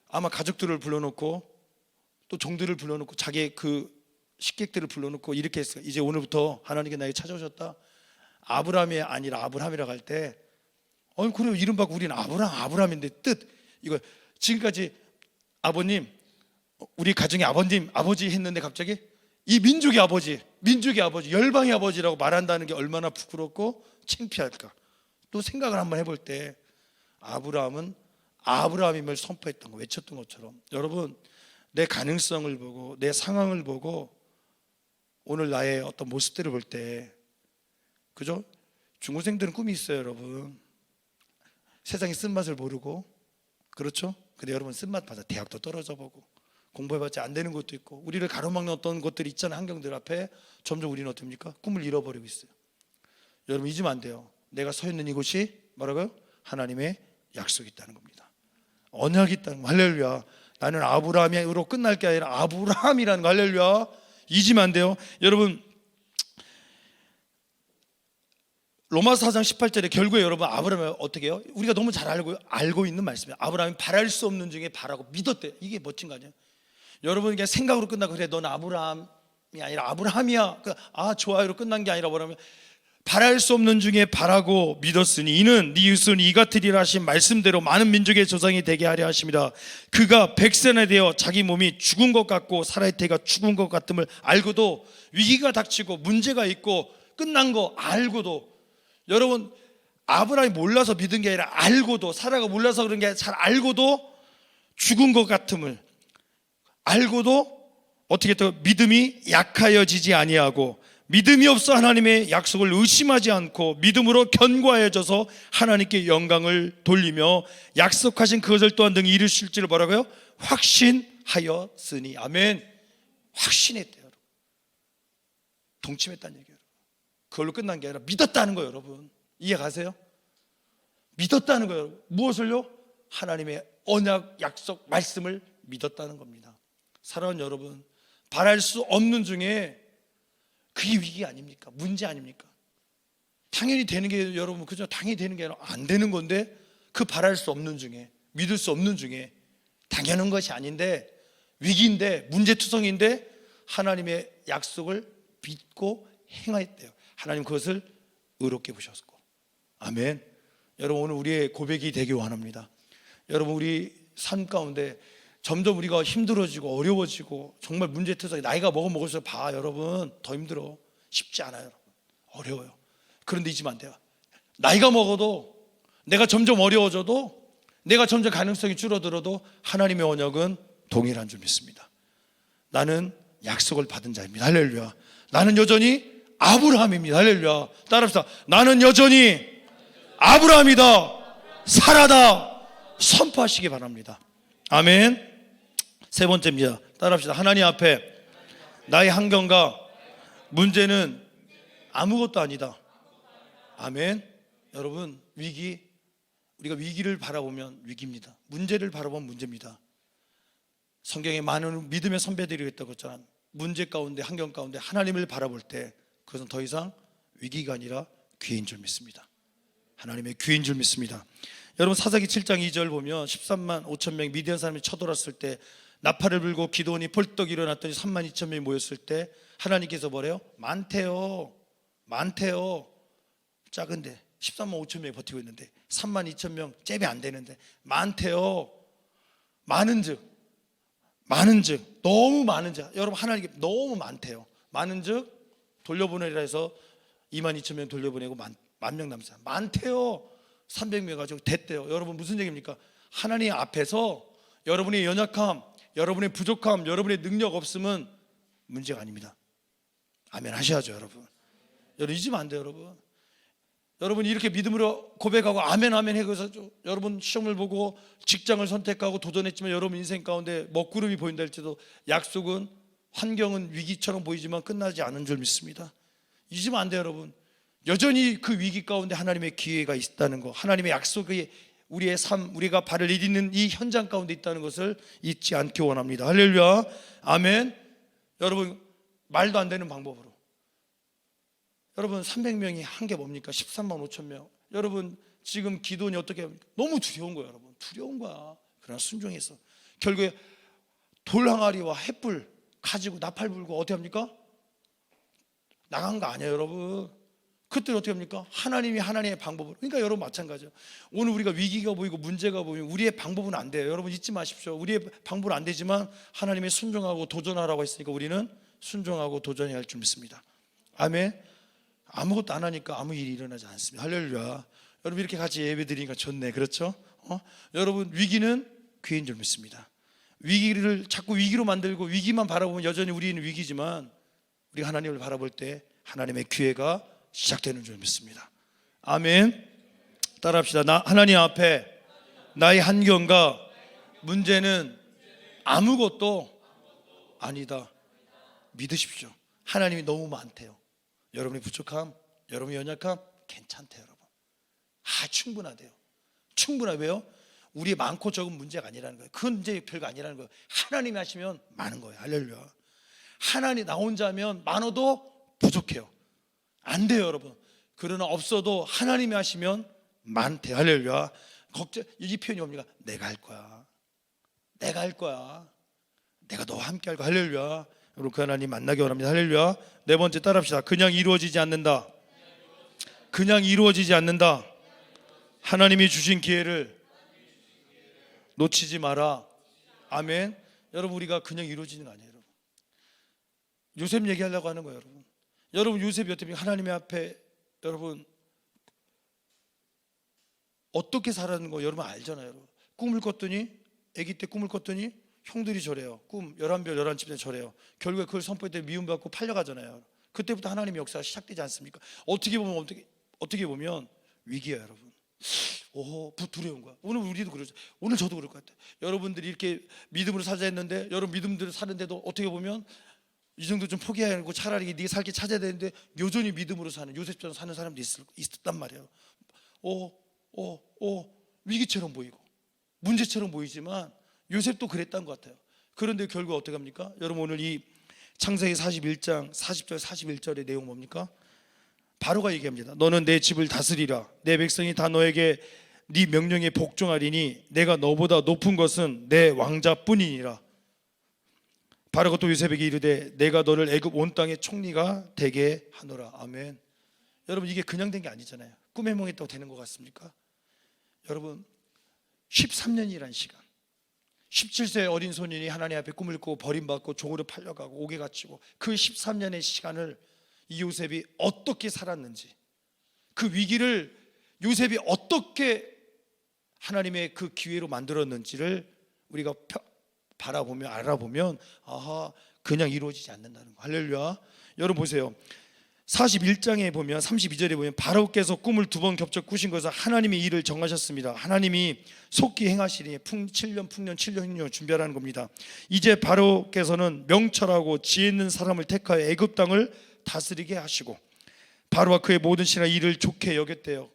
아마 가족들을 불러놓고 또 종들을 불러놓고 자기의 그 식객들을 불러놓고 이렇게 했어요. 이제 오늘부터 하나님께 나에게 찾아오셨다. 아브라함이 아니라 아브라함이라고 할 때 그래요. 이름 바꾸고 우리는 아브라함인데 뜻 이거 지금까지 아버님 우리 가정의 아버지 했는데 갑자기 이 민족의 아버지 열방의 아버지라고 말한다는 게 얼마나 부끄럽고 창피할까. 또 생각을 한번 해볼 때 아브라함은 아브라함임을 선포했던 거 외쳤던 것처럼 여러분 내 가능성을 보고 내 상황을 보고 오늘 나의 어떤 모습들을 볼 때 그죠? 중고생들은 꿈이 있어요, 여러분. 세상의 쓴맛을 모르고 그렇죠? 근데 여러분 쓴맛 봐서 대학도 떨어져 보고 공부해봤자 안 되는 것도 있고 우리를 가로막는 어떤 것들이 있잖아요. 환경들 앞에 점점 우리는 어떻습니까? 꿈을 잃어버리고 있어요. 여러분 잊으면 안 돼요. 내가 서 있는 이곳이 뭐라고요? 하나님의 약속이 있다는 겁니다. 언약이 있다는 거. 할렐루야. 나는 아브라함으로 끝날 게 아니라 아브라함이라는 거. 할렐루야. 잊으면 안 돼요. 여러분 로마서 4장 18절에 결국에 여러분 아브라함이 어떻게 해요? 우리가 너무 잘 알고 있는 말씀이에요. 아브라함이 바랄 수 없는 중에 바라고 믿었대. 이게 멋진 거 아니에요? 여러분 그냥 생각으로 끝나고 그래 넌 아브라함이 아니라 아브라함이야. 좋아요로 끝난 게 아니라 뭐라면 바랄 수 없는 중에 바라고 믿었으니 이는 네 유순 이 같으리라 하신 말씀대로 많은 민족의 조상이 되게 하려 하심이라. 그가 100세나 되어 자기 몸이 죽은 것 같고 살아있다가 죽은 것 같음을 알고도 위기가 닥치고 문제가 있고 끝난 거 알고도 여러분 아브라함이 몰라서 믿은 게 아니라 알고도 사라가 몰라서 그런 게 아니라 잘 알고도 죽은 것 같음을 알고도 어떻게 또 믿음이 약하여지지 아니하고 믿음이 없어 하나님의 약속을 의심하지 않고 믿음으로 견고하여져서 하나님께 영광을 돌리며 약속하신 그것을 또한 능히 이루실 줄을 뭐라고요? 확신하였으니. 아멘. 확신했대요. 여러분. 동침했다는 얘기예요. 그걸로 끝난 게 아니라 믿었다는 거예요. 여러분 이해 가세요? 믿었다는 거예요. 무엇을요? 하나님의 언약 약속 말씀을 믿었다는 겁니다. 사랑하는 여러분 바랄 수 없는 중에 그게 위기 아닙니까? 문제 아닙니까? 당연히 되는 게 여러분 그죠? 당연히 되는 게 아니라 안 되는 건데 그 바랄 수 없는 중에 믿을 수 없는 중에 당연한 것이 아닌데 위기인데 문제투성인데 하나님의 약속을 믿고 행하였대요. 하나님 그것을 의롭게 보셨고 아멘. 여러분 오늘 우리의 고백이 되기 원합니다. 여러분 우리 삶 가운데 점점 우리가 힘들어지고 어려워지고 정말 문제투성이 나이가 먹을수록 봐 여러분 더 힘들어. 쉽지 않아요 여러분. 어려워요. 그런데 잊으면 안 돼요. 나이가 먹어도 내가 점점 어려워져도 내가 점점 가능성이 줄어들어도 하나님의 언약은 동일한 줄 믿습니다. 나는 약속을 받은 자입니다. 할렐루야. 나는 여전히 아브라함입니다. 할렐루야. 따라합시다. 나는 여전히 아브라함이다. 살아다. 선포하시기 바랍니다. 아멘. 세 번째입니다. 따라합시다. 하나님 앞에 나의 환경과 문제는 아무것도 아니다. 아멘. 여러분 우리가 위기를 바라보면 위기입니다. 문제를 바라보면 문제입니다. 성경에 많은 믿음의 선배들이 있다고 했잖아요. 문제 가운데 환경 가운데 하나님을 바라볼 때 그것은 더 이상 위기가 아니라 기회인 줄 믿습니다. 하나님의 기회인 줄 믿습니다. 여러분 사사기 7장 2절 보면 13만 5천 명 미디안 사람이 쳐들어왔을 때 나팔을 불고 기드온이 벌떡 일어났더니 3만 2천 명이 모였을 때 하나님께서 뭐래요? 많대요. 작은데 13만 5천 명이 버티고 있는데 3만 2천 명 잽이 안 되는데 많대요. 많은즉 너무 많은즉 여러분 하나님께 너무 많대요. 많은즉 돌려보내리라 해서 2만 2천 명 돌려보내고 만 명 남자 많대요. 300명 가지고 됐대요. 여러분 무슨 얘기입니까? 하나님 앞에서 여러분의 연약함, 여러분의 부족함, 여러분의 능력 없음은 문제가 아닙니다. 아멘 하셔야죠 여러분. 여러분 잊으면 안 돼요 여러분. 여러분이 이렇게 믿음으로 고백하고 아멘 해서 여러분 시험을 보고 직장을 선택하고 도전했지만 여러분 인생 가운데 먹구름이 보인다 할지도 약속은 환경은 위기처럼 보이지만 끝나지 않은 줄 믿습니다. 잊으면 안 돼요 여러분. 여전히 그 위기 가운데 하나님의 기회가 있다는 거, 하나님의 약속이 우리의 삶, 우리가 발을 디디는 이 현장 가운데 있다는 것을 잊지 않기 원합니다. 할렐루야. 아멘. 여러분 말도 안 되는 방법으로 여러분 300명이 한 게 뭡니까? 13만 5천 명. 여러분 지금 기도원이 어떻게 합니까? 너무 두려운 거예요 여러분. 두려운 거야. 그러나 순종해서 결국에 돌 항아리와 횃불 가지고 나팔 불고 어떻게 합니까? 나간 거 아니에요 여러분. 그때 어떻게 합니까? 하나님이 하나님의 방법으로. 그러니까 여러분 마찬가지예요. 오늘 우리가 위기가 보이고 문제가 보이면 우리의 방법은 안 돼요. 여러분 잊지 마십시오. 우리의 방법은 안 되지만 하나님의 순종하고 도전하라고 했으니까 우리는 순종하고 도전해야 할 줄 믿습니다. 아멘. 아무것도 안 하니까 아무 일이 일어나지 않습니다. 할렐루야. 여러분 이렇게 같이 예배 드리니까 좋네. 그렇죠? 여러분 위기는 기회인 줄 믿습니다. 위기를 자꾸 위기로 만들고 위기만 바라보면 여전히 우리는 위기지만 우리가 하나님을 바라볼 때 하나님의 기회가 시작되는 줄 믿습니다. 아멘. 따라합시다. 하나님 앞에 나의 환경과 문제는 아무것도 아니다. 믿으십시오. 하나님이 너무 많대요. 여러분의 부족함, 여러분의 연약함 괜찮대요 여러분. 충분하대요. 왜요? 우리 많고 적은 문제가 아니라는 거예요. 그건 이제 별거 아니라는 거예요. 하나님이 하시면 많은 거예요. 할렐루야. 하나님 나 혼자 하면 많아도 부족해요. 안 돼요 여러분. 그러나 없어도 하나님이 하시면 많대요. 할렐루야. 걱정 이 표현이 뭡니까? 내가 할 거야. 내가 너와 함께 할 거야. 할렐루야. 여러분 그 하나님 만나기 원합니다. 할렐루야. 네 번째 따라합시다. 그냥 이루어지지 않는다. 하나님이 주신 기회를 놓치지 마라. 아멘. 여러분 우리가 그냥 이루어지는 거 아니에요 여러분. 요셉 얘기하려고 하는 거예요 여러분. 여러분 요셉이 어떻게 하나님의 앞에 여러분 어떻게 살았는 거 여러분 알잖아요 여러분. 꿈을 꿨더니 아기 때 꿈을 꿨더니 형들이 저래요. 꿈 11별 11집에 저래요. 결국에 그걸 선포할 때 미움받고 팔려가잖아요. 그때부터 하나님의 역사가 시작되지 않습니까? 어떻게 보면 위기예요 여러분. 두려운 거야. 오늘 우리도 그러죠. 오늘 저도 그럴 것 같아요. 여러분들이 이렇게 믿음으로 살자 했는데 여러분 믿음대로 사는데도 어떻게 보면 이 정도 좀 포기해야 하고 차라리 네가 살길 찾아야 되는데 여전히 믿음으로 사는 요셉처럼 사는 사람도 있었단 말이에요. 위기처럼 보이고 문제처럼 보이지만 요셉도 그랬던 것 같아요. 그런데 결국 어떻게 합니까? 여러분 오늘 이 창세기 41장 40절 41절의 내용 뭡니까? 바로가 얘기합니다. 너는 내 집을 다스리라. 내 백성이 다 너에게 네 명령에 복종하리니 내가 너보다 높은 것은 내 왕자뿐이니라. 바로가 또 요셉에게 이르되 내가 너를 애굽 온 땅의 총리가 되게 하노라. 아멘. 여러분 이게 그냥 된 게 아니잖아요. 꿈에 몽했다고 되는 것 같습니까? 여러분 13년이란 시간, 17세 어린 소년이 하나님 앞에 꿈을 꾸고 버림받고 종으로 팔려가고 옥에 갇히고 그 13년의 시간을 이 요셉이 어떻게 살았는지, 그 위기를 요셉이 어떻게 하나님의 그 기회로 만들었는지를 우리가 바라보면 알아보면 아하, 그냥 이루어지지 않는다는 거. 할렐루야. 여러분 보세요. 41장에 보면 32절에 보면 바로께서 꿈을 2번 겹쳐 꾸신 것은 하나님의 일을 정하셨습니다. 하나님이 속기 행하시니 7년 풍년 7년 흥년 준비하라는 겁니다. 이제 바로께서는 명철하고 지혜 있는 사람을 택하여 애굽 땅을 다스리게 하시고 바로와 그의 모든 신하 일을 좋게 여겼대요.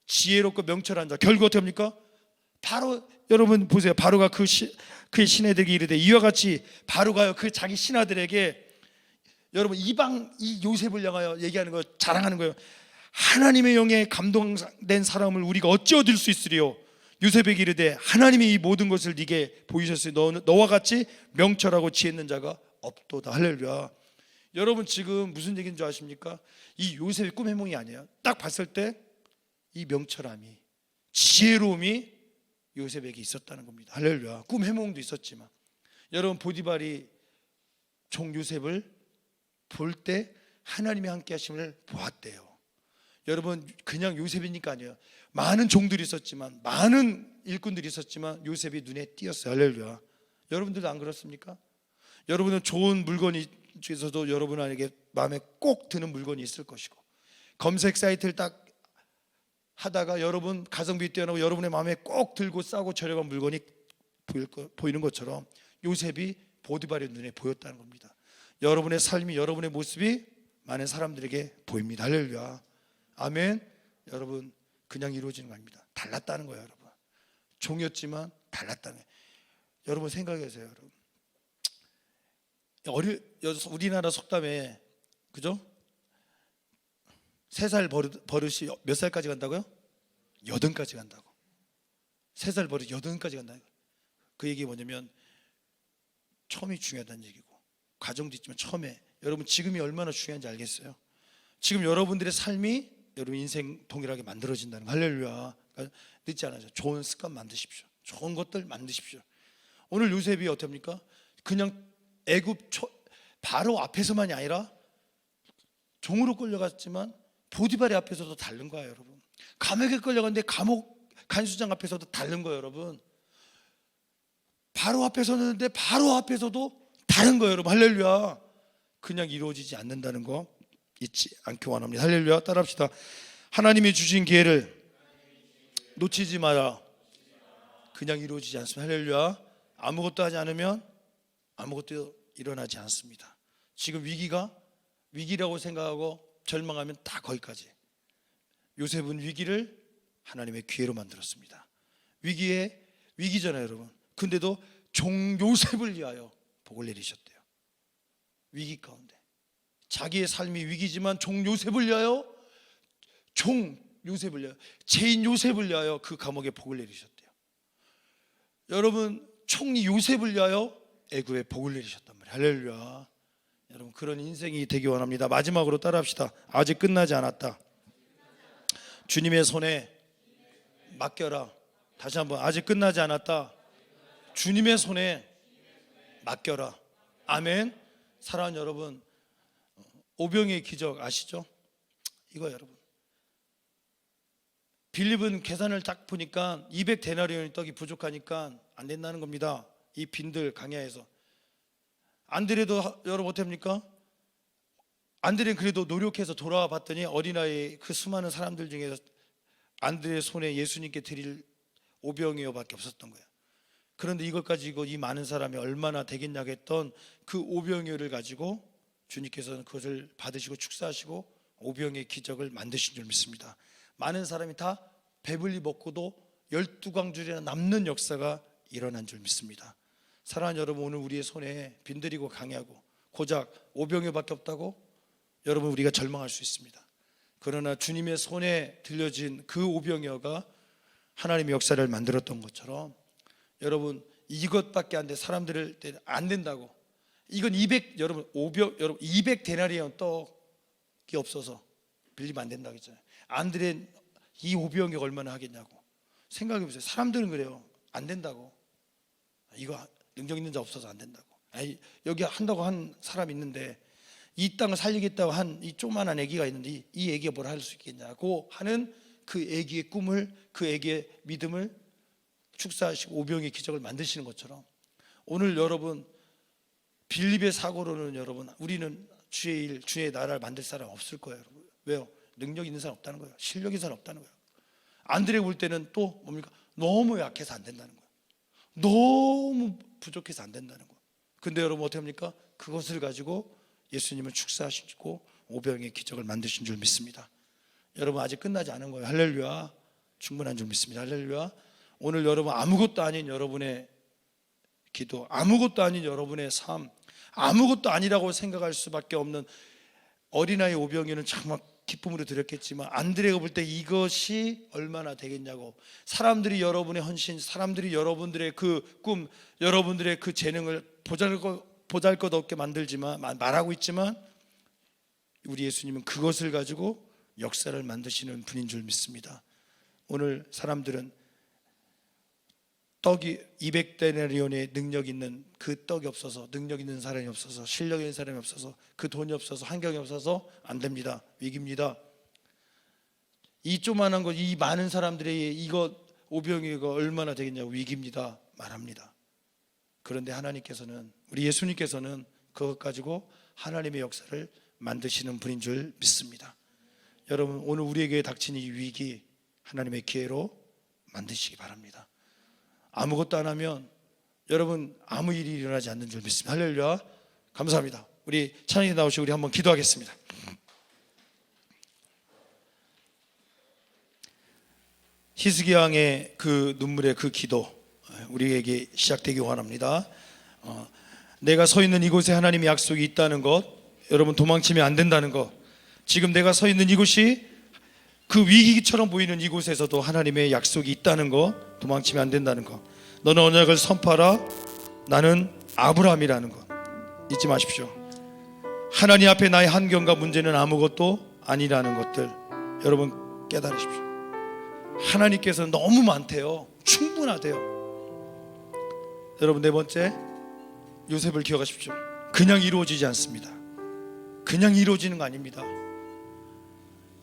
지혜롭고 명철한 자. 결국 어떻게 합니까? 바로 여러분 보세요. 바로가 그의 신하들에게 이르되 이와 같이 바로가요 그 자기 신하들에게 여러분 이방 이 요셉을 향하여 얘기하는 거, 자랑하는 거예요. 하나님의 영에 감동된 사람을 우리가 어찌 얻을 수 있으리요? 요셉에게 이르되 하나님이 이 모든 것을 네게 보이셨으니 너와 같이 명철하고 지혜 있는 자가 없도다. 할렐루야. 여러분 지금 무슨 얘기인 줄 아십니까? 이 요셉의 꿈 해몽이 아니에요. 딱 봤을 때 이 명철함이, 지혜로움이 요셉에게 있었다는 겁니다. 할렐루야. 꿈 해몽도 있었지만 여러분 보디발이 종 요셉을 볼 때 하나님의 함께 하심을 보았대요. 여러분 그냥 요셉이니까 아니에요. 많은 종들이 있었지만, 많은 일꾼들이 있었지만 요셉이 눈에 띄었어요. 할렐루야. 여러분들도 안 그렇습니까? 여러분은 좋은 물건이 중에서도 여러분에게 마음에 꼭 드는 물건이 있을 것이고, 검색 사이트를 딱 하다가 여러분 가성비 뛰어나고 여러분의 마음에 꼭 들고 싸고 저렴한 물건이 보이는 것처럼 요셉이 보디발의 눈에 보였다는 겁니다. 여러분의 삶이, 여러분의 모습이 많은 사람들에게 보입니다. 할렐루야. 아멘. 여러분 그냥 이루어지는 거 아닙니다. 달랐다는 거예요. 여러분 종이었지만 달랐다는 거예요. 여러분 생각해보세요. 여러분 우리나라 속담에 그죠? 3살 버릇이 몇 살까지 간다고요? 80까지 간다고. 3살 버릇 80까지 간다고. 그 얘기 뭐냐면 처음이 중요하다는 얘기고, 과정도 있지만 처음에, 여러분 지금이 얼마나 중요한지 알겠어요? 지금 여러분들의 삶이 여러분 인생 동일하게 만들어진다는 거. 할렐루야. 그러니까 늦지 않아요. 좋은 습관 만드십시오. 좋은 것들 만드십시오. 오늘 요셉이 어떻습니까? 그냥 애굽 바로 앞에서만이 아니라 종으로 끌려갔지만 보디발의 앞에서도 다른 거예요. 여러분 감옥에 끌려갔는데 감옥 간수장 앞에서도 다른 거예요. 여러분 바로 앞에 섰는데 바로 앞에서도 다른 거예요. 여러분 할렐루야. 그냥 이루어지지 않는다는 거 잊지 않기 원합니다. 할렐루야. 따라합시다. 하나님이 주신 기회를 놓치지 마라. 그냥 이루어지지 않습니다. 할렐루야. 아무것도 하지 않으면 아무것도 일어나지 않습니다. 지금 위기라고 생각하고 절망하면 다 거기까지. 요셉은 위기를 하나님의 기회로 만들었습니다. 위기잖아요 여러분. 근데도 종 요셉을 위하여 복을 내리셨대요. 위기 가운데 자기의 삶이 위기지만 종 요셉을 위하여, 죄인 요셉을 위하여 그 감옥에 복을 내리셨대요. 여러분 총리 요셉을 위하여 애굽에 복을 내리셨단 말이에요. 할렐루야. 여러분 그런 인생이 되기 원합니다. 마지막으로 따라합시다. 아직 끝나지 않았다. 주님의 손에 맡겨라. 다시 한번 아직 끝나지 않았다. 주님의 손에 맡겨라. 아멘. 사랑하는 여러분, 오병의 기적 아시죠? 이거 여러분 빌립은 계산을 딱 보니까 200데나리온 떡이 부족하니까 안 된다는 겁니다. 이 빈들 강야에서. 안드레도 여러분 어떻습니까? 안드레는 그래도 노력해서 돌아와 봤더니 어린아이 그 수많은 사람들 중에서 안드레 손에 예수님께 드릴 오병이어밖에 없었던 거예요. 그런데 이걸 가지고 이 많은 사람이 얼마나 되겠냐고 했던 그 오병이어를 가지고 주님께서는 그것을 받으시고 축사하시고 오병이어의 기적을 만드신 줄 믿습니다. 많은 사람이 다 배불리 먹고도 12광줄이나 남는 역사가 일어난 줄 믿습니다. 사랑하는 여러분, 오늘 우리의 손에 빈들이고 강야고 고작 오병이어밖에 없다고 여러분 우리가 절망할 수 있습니다. 그러나 주님의 손에 들려진 그 오병이어가 하나님의 역사를 만들었던 것처럼 여러분 이것밖에 안 돼. 사람들을 안 된다고. 이건 200데나리온 떡이 없어서 빌리면 안 된다고 했잖아요. 안드레 이 오병이어가 얼마나 하겠냐고. 생각해 보세요. 사람들은 그래요. 안 된다고. 이거 능력 있는 자 없어서 안 된다고. 아니, 여기 한다고 한 사람 있는데 이 땅을 살리겠다고 한 이 조그만한 애기가 있는데 이 애기가 뭘 할 수 있겠냐고 하는 그 애기의 꿈을, 그 애기의 믿음을 축사하시고 오병의 기적을 만드시는 것처럼 오늘 여러분 빌립의 사고로는 여러분 우리는 주의 일, 주의 나라를 만들 사람 없을 거예요. 여러분. 왜요? 능력 있는 사람 없다는 거예요. 실력 있는 사람 없다는 거예요. 안드레 볼 때는 또 뭡니까? 너무 약해서 안 된다는 거예요. 너무 부족해서 안 된다는 거예요. 근데 여러분 어떻게 합니까? 그것을 가지고 예수님을 축사하시고 오병의 기적을 만드신 줄 믿습니다. 여러분 아직 끝나지 않은 거예요. 할렐루야. 충분한 줄 믿습니다. 할렐루야. 오늘 여러분 아무것도 아닌 여러분의 기도, 아무것도 아닌 여러분의 삶, 아무것도 아니라고 생각할 수밖에 없는 어린아이 오병이는 정말 기쁨으로 드렸겠지만 안드레가 볼 때 이것이 얼마나 되겠냐고, 사람들이 여러분의 헌신, 사람들이 여러분들의 그 꿈, 여러분들의 그 재능을 보잘것없게 만들지만 말하고 있지만 우리 예수님은 그것을 가지고 역사를 만드시는 분인 줄 믿습니다. 오늘 사람들은 떡이 200데나리온의 능력 있는 그 떡이 없어서, 능력 있는 사람이 없어서, 실력 있는 사람이 없어서, 그 돈이 없어서, 환경이 없어서 안 됩니다. 위기입니다. 이 조만한 것, 이 많은 사람들의 이거 오병이가 얼마나 되겠냐고 위기입니다 말합니다. 그런데 하나님께서는, 우리 예수님께서는 그것 가지고 하나님의 역사를 만드시는 분인 줄 믿습니다. 여러분 오늘 우리에게 닥친 이 위기 하나님의 기회로 만드시기 바랍니다. 아무것도 안 하면 여러분 아무 일이 일어나지 않는 줄 믿습니다. 할렐루야. 감사합니다. 우리 찬양이 나오시고 우리 한번 기도하겠습니다. 히스기야 왕의 그 눈물의 그 기도 우리에게 시작되기 원합니다. 내가 서 있는 이곳에 하나님의 약속이 있다는 것, 여러분 도망치면 안 된다는 것, 지금 내가 서 있는 이곳이 그 위기처럼 보이는 이곳에서도 하나님의 약속이 있다는 것, 도망치면 안 된다는 것, 너는 언약을 선포하라, 나는 아브라함이라는 것 잊지 마십시오. 하나님 앞에 나의 한경과 문제는 아무것도 아니라는 것들 여러분 깨달으십시오. 하나님께서는 너무 많대요. 충분하대요. 여러분 네 번째, 요셉을 기억하십시오. 그냥 이루어지지 않습니다. 그냥 이루어지는 거 아닙니다.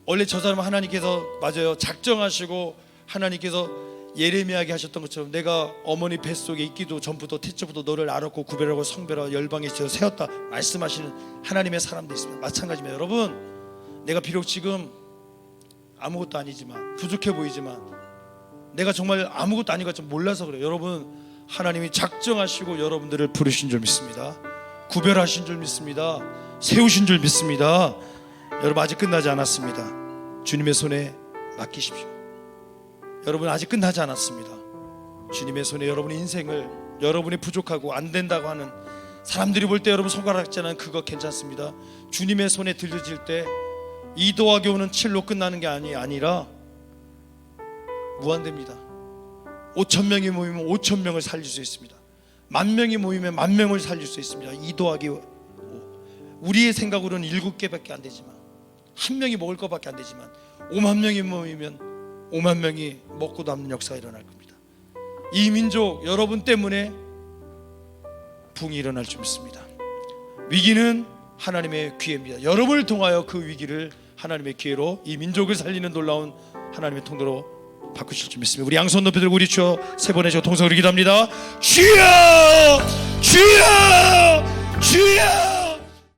원래 저 사람은 하나님께서 맞아요 작정하시고 하나님께서 예레미야에게 하셨던 것처럼 내가 어머니 뱃속에 있기도 전부터 태초부터 너를 알았고 구별하고 성별하고 열방에 지어 세웠다 말씀하시는 하나님의 사람도 있습니다. 마찬가지입니다. 여러분 내가 비록 지금 아무것도 아니지만, 부족해 보이지만, 내가 정말 아무것도 아닌 것 좀 몰라서 그래요. 여러분 하나님이 작정하시고 여러분들을 부르신 줄 믿습니다. 구별하신 줄 믿습니다. 세우신 줄 믿습니다. 여러분 아직 끝나지 않았습니다. 주님의 손에 맡기십시오. 여러분 아직 끝나지 않았습니다. 주님의 손에 여러분의 인생을, 여러분이 부족하고 안 된다고 하는 사람들이 볼 때 여러분 손가락질하는 그거 괜찮습니다. 주님의 손에 들려질 때 2 더하기 5는 7로 끝나는 게 아니라 무한대입니다. 5,000명이 모이면 5,000명을 살릴 수 있습니다. 10,000명이 모이면 10,000명을 살릴 수 있습니다. 2 더하기 5. 우리의 생각으로는 7개밖에 안 되지만, 한 명이 먹을 것밖에 안 되지만 5만 명이 모이면 5만 명이 먹고 남는 역사가 일어날 겁니다. 이 민족 여러분 때문에 붕이 일어날 줄 믿습니다. 위기는 하나님의 기회입니다. 여러분을 통하여 그 위기를 하나님의 기회로, 이 민족을 살리는 놀라운 하나님의 통로로 바꾸실 줄 믿습니다. 우리 양손 높이 들고 우리 주여 세 번의 동성으로 기도합니다. 주여, 주여, 주여.